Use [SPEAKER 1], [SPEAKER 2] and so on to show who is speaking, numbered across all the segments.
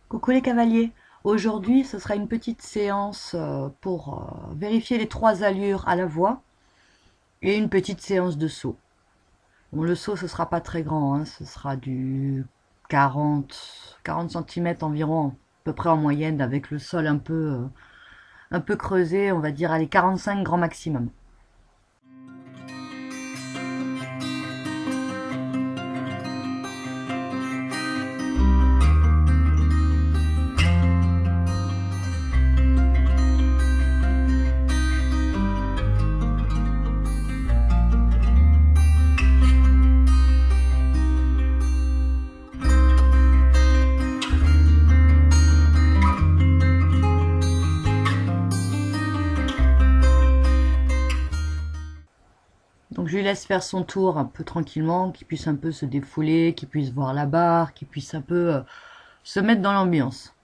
[SPEAKER 1] Coucou les cavaliers, aujourd'hui ce sera une petite séance pour vérifier les 3 allures à la voix et une petite séance de saut. Bon, le saut ce sera pas très grand, hein, ce sera du 40 cm environ, à peu près en moyenne, avec le sol un peu creusé, on va dire allez 45 grand maximum. Donc je lui laisse faire son tour un peu tranquillement, qu'il puisse un peu se défouler, qu'il puisse voir la barre, qu'il puisse un peu se mettre dans l'ambiance.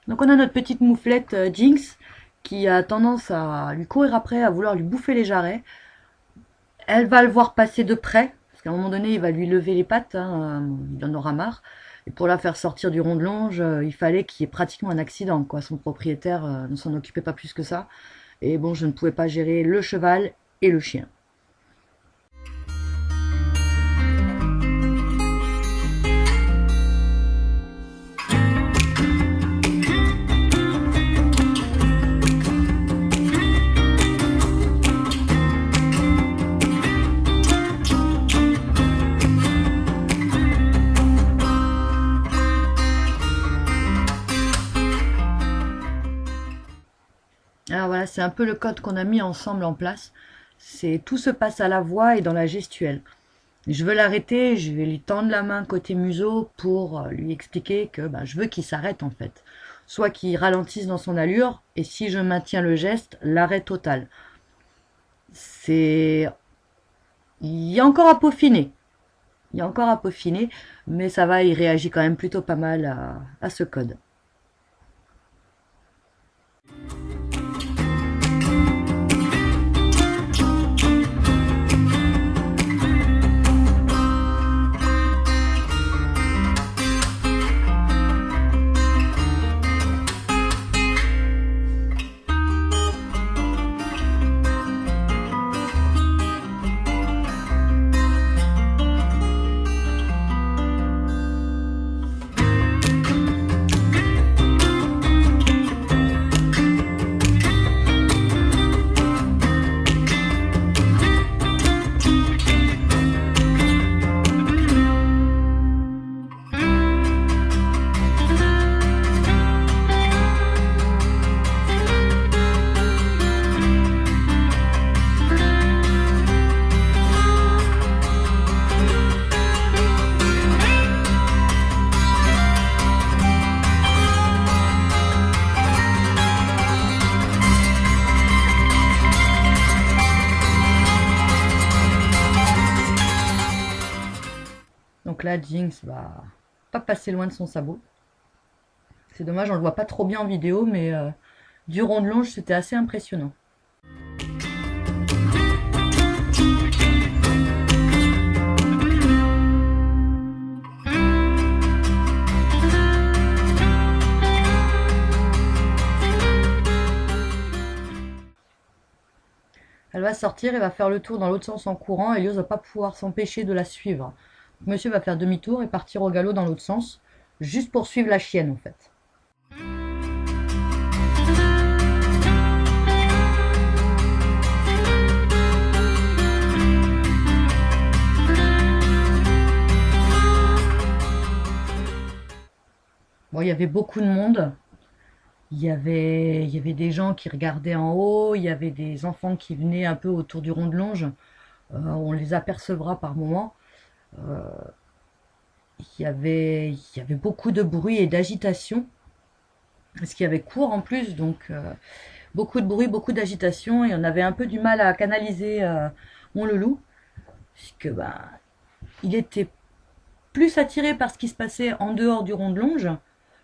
[SPEAKER 1] Donc on a notre petite mouflette Jinx qui a tendance à lui courir après, à vouloir lui bouffer les jarrets. Elle va le voir passer de près, parce qu'à un moment donné il va lui lever les pattes, hein, il en aura marre. Et pour la faire sortir du rond de longe, il fallait qu'il y ait pratiquement un accident, quoi. Son propriétaire ne s'en occupait pas plus que ça. Et bon, je ne pouvais pas gérer le cheval et le chien. Alors voilà, c'est un peu le code qu'on a mis ensemble en place. C'est tout se passe à la voix et dans la gestuelle. Je veux l'arrêter, je vais lui tendre la main côté museau pour lui expliquer que je veux qu'il s'arrête en fait. Soit qu'il ralentisse dans son allure, et si je maintiens le geste, l'arrêt total. C'est... Il y a encore à peaufiner. Il y a encore à peaufiner, mais ça va, il réagit quand même plutôt pas mal à ce code. Donc là, Jinx va pas passer loin de son sabot. C'est dommage, on le voit pas trop bien en vidéo, mais du rond de longe, c'était assez impressionnant. Elle va sortir et va faire le tour dans l'autre sens en courant. Elios va pas pouvoir s'empêcher de la suivre. Monsieur va faire demi-tour et partir au galop dans l'autre sens, juste pour suivre la chienne en fait. Bon, il y avait beaucoup de monde. Il y avait des gens qui regardaient en haut, il y avait des enfants qui venaient un peu autour du rond de longe. On les apercevra par moments. Euh, il y avait beaucoup de bruit et d'agitation, parce qu'il y avait cours en plus, donc Beaucoup de bruit, beaucoup d'agitation, et on avait un peu du mal à canaliser mon loulou, puisque il était plus attiré par ce qui se passait en dehors du rond de longe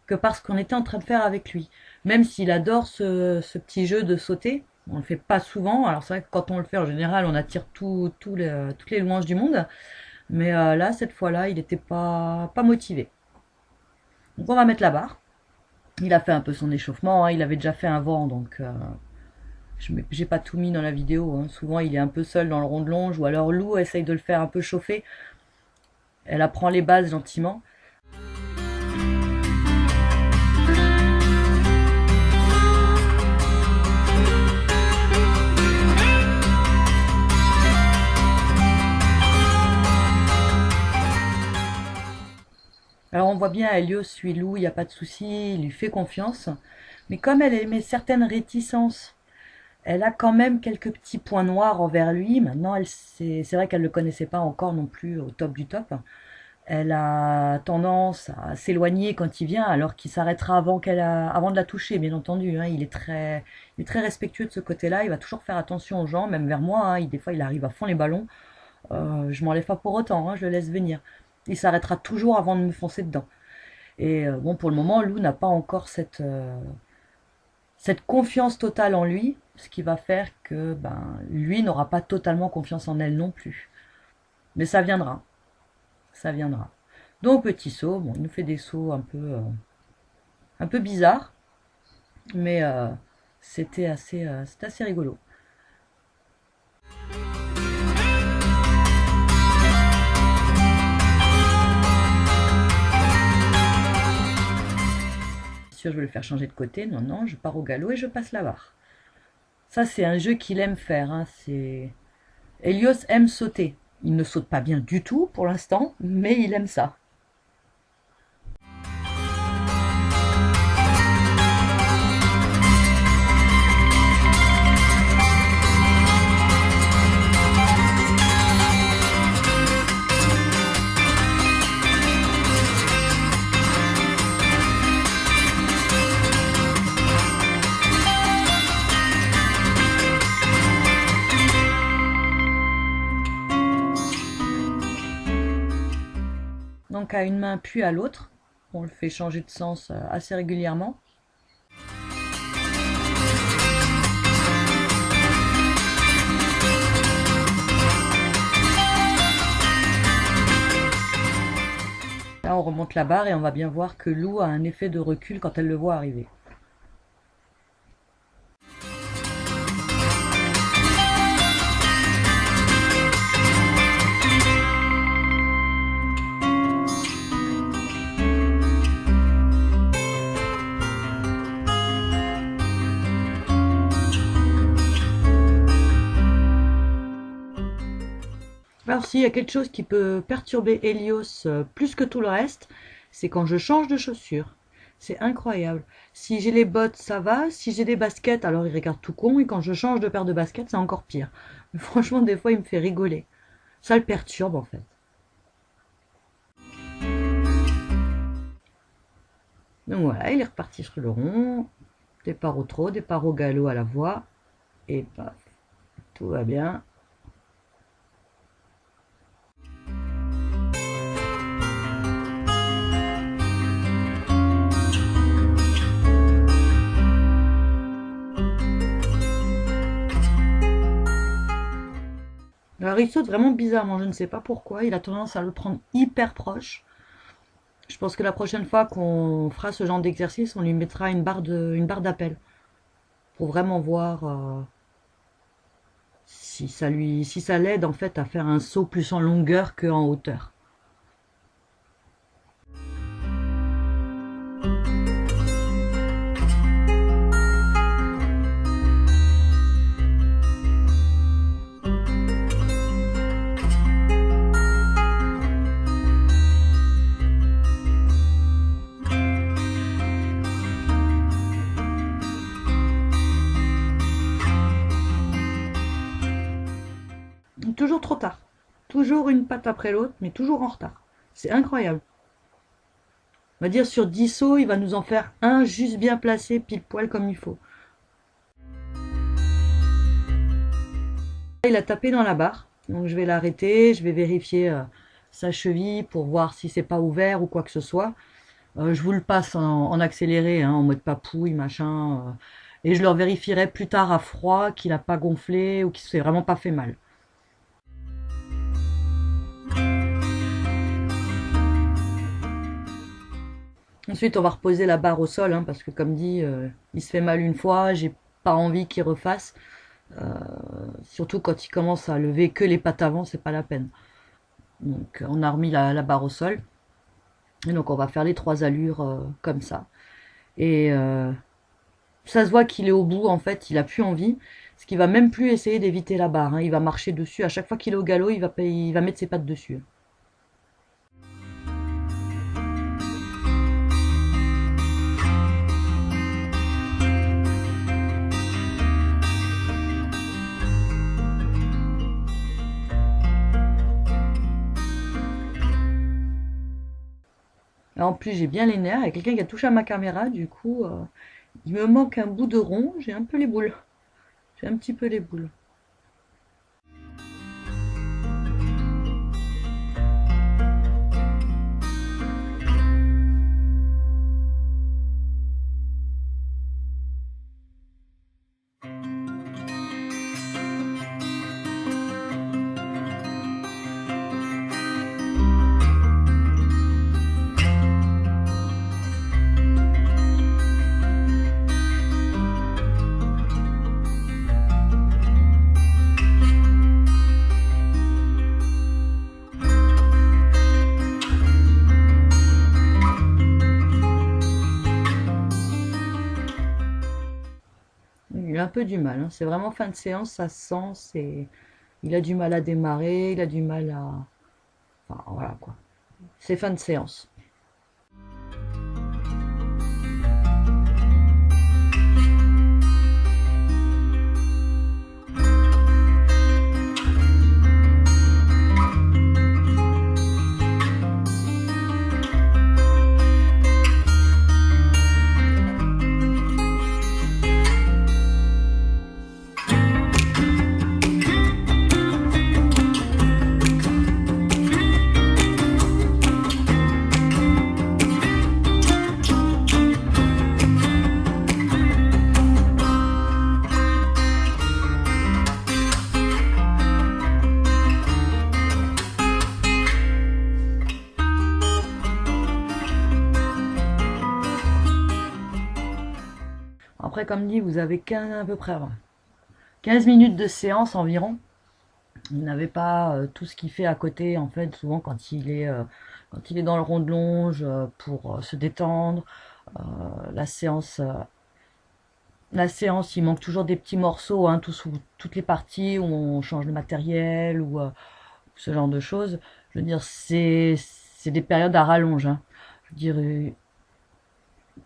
[SPEAKER 1] que par ce qu'on était en train de faire avec lui. Même s'il adore ce petit jeu de sauter, on le fait pas souvent. Alors c'est vrai que quand on le fait en général, on attire toutes les louanges du monde. Mais là, cette fois-là, il n'était pas motivé. Donc on va mettre la barre. Il a fait un peu son échauffement, hein. Il avait déjà fait un vent, donc j'ai pas tout mis dans la vidéo, hein. Souvent il est un peu seul dans le rond de longe, ou alors Lou essaye de le faire un peu chauffer. Elle apprend les bases gentiment. Alors on voit bien, Helios suit Lou, il n'y a pas de souci, il lui fait confiance. Mais comme elle émet certaines réticences, elle a quand même quelques petits points noirs envers lui. Maintenant, c'est vrai qu'elle ne le connaissait pas encore non plus au top du top. Elle a tendance à s'éloigner quand il vient, alors qu'il s'arrêtera avant de la toucher, bien entendu, hein. Il est très respectueux de ce côté-là. Il va toujours faire attention aux gens, même vers moi, hein. Des fois, il arrive à fond les ballons. Je m'enlève pas pour autant, hein, je le laisse venir. Il s'arrêtera toujours avant de me foncer dedans. Et bon, pour le moment, Lou n'a pas encore cette confiance totale en lui, ce qui va faire que lui n'aura pas totalement confiance en elle non plus. Mais ça viendra. Ça viendra. Donc petit saut, bon, il nous fait des sauts un peu bizarres, mais c'était assez rigolo. Je vais le faire changer de côté. Non, non, je pars au galop et je passe la barre. Ça, c'est un jeu qu'il aime faire, hein. Helios aime sauter. Il ne saute pas bien du tout pour l'instant, mais il aime ça. Donc à une main puis à l'autre, on le fait changer de sens assez régulièrement. Là on remonte la barre et on va bien voir que Lou a un effet de recul quand elle le voit arriver. Alors s'il y a quelque chose qui peut perturber Helios plus que tout le reste, c'est quand je change de chaussures. C'est incroyable. Si j'ai les bottes, ça va. Si j'ai des baskets, alors il regarde tout con. Et quand je change de paire de baskets, c'est encore pire. Mais franchement, des fois, il me fait rigoler. Ça le perturbe en fait. Donc voilà, il est reparti sur le rond. Départ au trot, départ au galop à la voie. Et paf, tout va bien. Alors il saute vraiment bizarrement, je ne sais pas pourquoi, il a tendance à le prendre hyper proche. Je pense que la prochaine fois qu'on fera ce genre d'exercice, on lui mettra une barre d'appel. Pour vraiment voir si ça l'aide en fait à faire un saut plus en longueur qu'en hauteur. Toujours trop tard. Toujours une patte après l'autre, mais toujours en retard. C'est incroyable. On va dire sur 10 sauts, il va nous en faire un juste bien placé, pile poil comme il faut. Il a tapé dans la barre, donc je vais l'arrêter, je vais vérifier sa cheville pour voir si c'est pas ouvert ou quoi que ce soit. Je vous le passe en accéléré, hein, en mode papouille, machin. Et je leur vérifierai plus tard à froid qu'il n'a pas gonflé ou qu'il s'est vraiment pas fait mal. Ensuite, on va reposer la barre au sol, hein, parce que comme dit, il se fait mal une fois, j'ai pas envie qu'il refasse. Surtout quand il commence à lever que les pattes avant, c'est pas la peine. Donc on a remis la barre au sol. Et donc on va faire les 3 allures comme ça. Et ça se voit qu'il est au bout, en fait, il a plus envie. Parce qu'il va même plus essayer d'éviter la barre, hein. Il va marcher dessus. À chaque fois qu'il est au galop, il va mettre ses pattes dessus. Et en plus, j'ai bien les nerfs. Il y a quelqu'un qui a touché à ma caméra, du coup, il me manque un bout de rond. J'ai un peu les boules. J'ai un petit peu les boules. Il a un peu du mal, hein. C'est vraiment fin de séance, ça se sent. Il a du mal à démarrer, il a du mal à... Enfin, voilà quoi. C'est fin de séance. Après, comme dit, vous avez 15, à peu près 15 minutes de séance environ. Vous n'avez pas tout ce qu'il fait à côté, en fait, souvent quand il est dans le rond de longe pour se détendre. Euh, la séance, euh, la séance, il manque toujours des petits morceaux, hein, toutes les parties où on change de matériel ou ce genre de choses. Je veux dire, c'est des périodes à rallonge, hein. Je veux dire,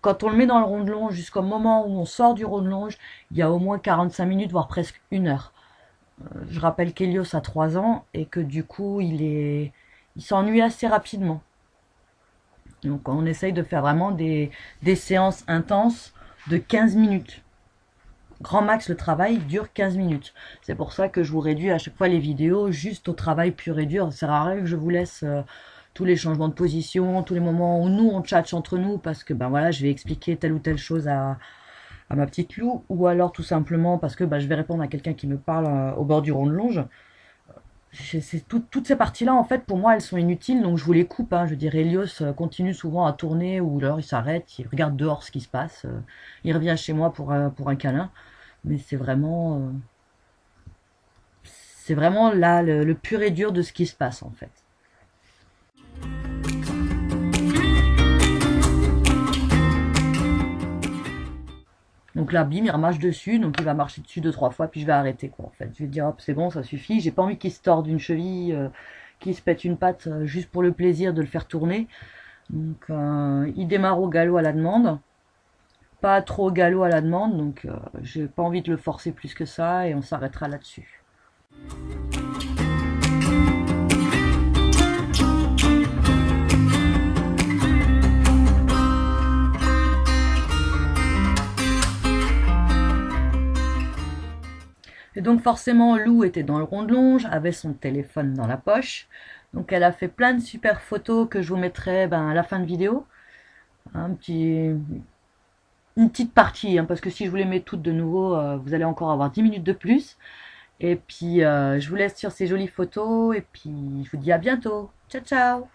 [SPEAKER 1] quand on le met dans le rond de longe jusqu'au moment où on sort du rond de longe, il y a au moins 45 minutes, voire presque 1 heure. Je rappelle qu'Elios a 3 ans et que du coup, il s'ennuie assez rapidement. Donc on essaye de faire vraiment des séances intenses de 15 minutes. Grand max, le travail dure 15 minutes. C'est pour ça que je vous réduis à chaque fois les vidéos juste au travail pur et dur. Ça sert à rien que je vous laisse tous les changements de position, tous les moments où nous on tchatche entre nous parce que ben voilà, je vais expliquer telle ou telle chose à ma petite Lou, ou alors tout simplement parce que ben, je vais répondre à quelqu'un qui me parle au bord du rond de longe. Toutes ces parties-là, en fait, pour moi, elles sont inutiles, donc je vous les coupe, hein. Je veux dire, Helios continue souvent à tourner, ou alors il s'arrête, il regarde dehors ce qui se passe, il revient chez moi pour un câlin, mais c'est vraiment là le pur et dur de ce qui se passe, en fait. Donc là, bim, il remarche dessus, donc il va marcher dessus 2-3 fois, puis je vais arrêter, quoi, en fait. Je vais dire, hop, c'est bon, ça suffit. J'ai pas envie qu'il se torde une cheville, qu'il se pète une patte, juste pour le plaisir de le faire tourner. Donc, il démarre au galop à la demande. Pas trop au galop à la demande, donc j'ai pas envie de le forcer plus que ça, et on s'arrêtera là-dessus. Et donc forcément, Lou était dans le rond de longe, avait son téléphone dans la poche. Donc elle a fait plein de super photos que je vous mettrai à la fin de vidéo. Un petit, une petite partie, hein, parce que si je vous les mets toutes de nouveau, vous allez encore avoir 10 minutes de plus. Et puis je vous laisse sur ces jolies photos et puis je vous dis à bientôt. Ciao ciao!